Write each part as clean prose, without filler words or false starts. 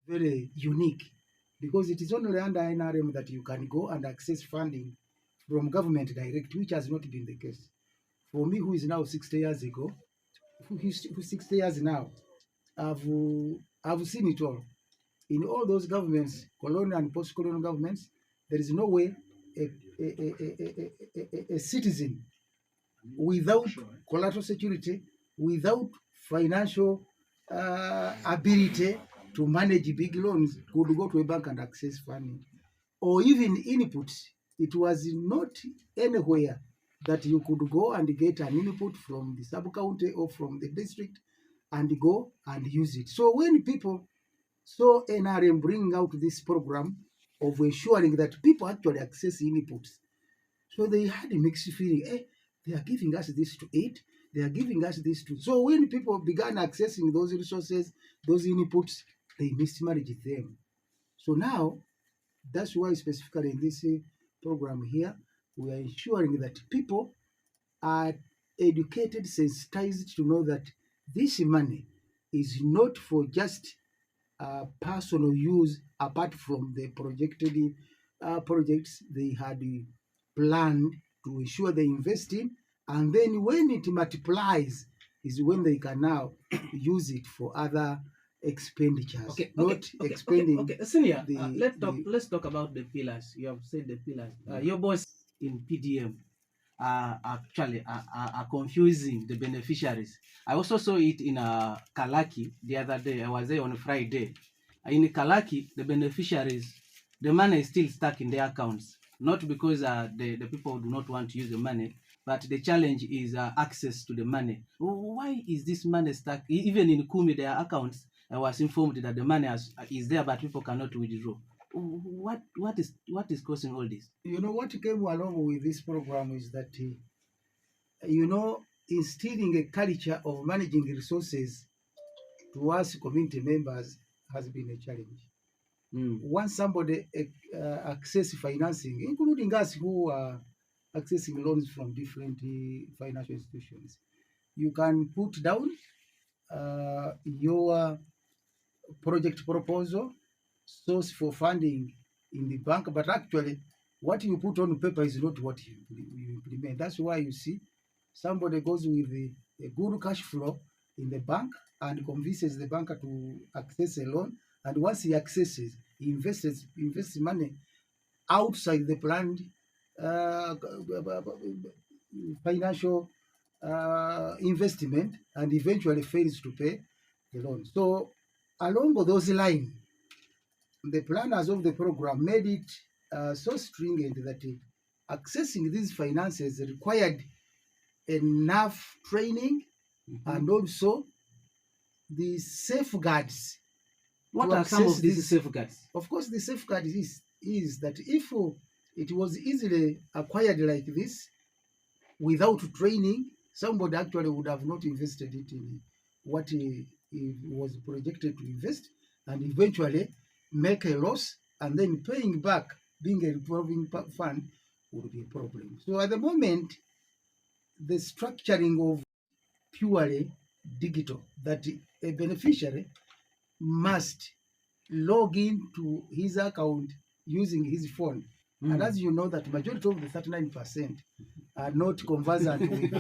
very unique because it is only under NRM that you can go and access funding from government direct, which has not been the case. For me, who is now 60 years ago, who's 60 years now, I've seen it all. In all those governments, colonial and post-colonial governments, there is no way a citizen without collateral security, without financial ability to manage big loans could go to a bank and access funding. Or even input, it was not anywhere that you could go and get an input from the sub-county or from the district and go and use it. So when people saw NRM bringing out this program of ensuring that people actually access inputs, so they had a mixed feeling, they are giving us this to eat, they are giving us this to. So when people began accessing those resources, those inputs, they mismanaged them. So now, that's why specifically in this program here, we are ensuring that people are educated, sensitized to know that this money is not for just personal use apart from the projected projects they had planned to ensure they invest in, and then when it multiplies is when they can now use it for other expenditures. Okay. Senior, let's talk about the pillars. You have said the pillars. Your boss in PDM actually are confusing the beneficiaries. I also saw it in Kalaki the other day. I was there on Friday. In Kalaki, the beneficiaries, the money is still stuck in their accounts. Not because the people do not want to use the money, but the challenge is access to the money. Why is this money stuck? Even in Kumi, their accounts, I was informed that the money is there, but people cannot withdraw. What is causing all this? You know, what came along with this program is that, instilling a culture of managing resources to us community members has been a challenge. Once somebody access financing, including us who are accessing loans from different financial institutions, you can put down your project proposal, source for funding in the bank, but actually what you put on paper is not what you implement. That's why you see somebody goes with a good cash flow in the bank and convinces the banker to access a loan, and once he accesses, he invests money outside the planned financial investment, and eventually fails to pay the loan. So along those lines, the planners of the program made it so stringent that accessing these finances required enough training and also the safeguards. What are some of these safeguards? Of course, the safeguard is that if it was easily acquired like this without training, somebody actually would have not invested it in what he was projected to invest, and eventually make a loss, and then paying back, being a revolving fund, would be a problem. So at the moment, the structuring of purely digital, that a beneficiary must log into his account using his phone. And as you know, that majority of the 39% are not conversant with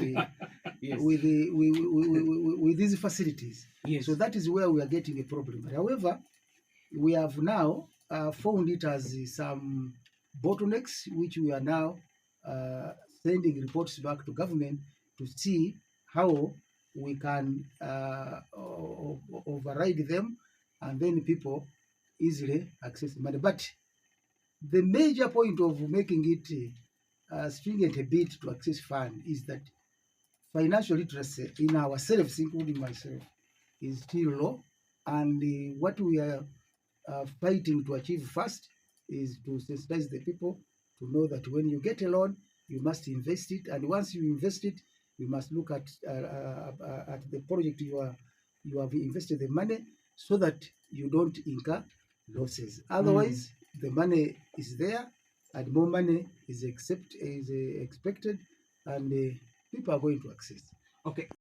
these facilities. Yes. So that is where we are getting a problem. However, we have now found it as some bottlenecks, which we are now sending reports back to government to see how we can override them, and then people easily access the money. But the major point of making it stringent a bit to access fund is that financial literacy in ourselves, including myself, is still low. And what we are fighting to achieve first is to sensitize the people to know that when you get a loan, you must invest it. And once you invest it, you must look at the project you have invested the money, so that you don't incur losses. Otherwise, the money is there, and more money is expected, and people are going to access. Okay.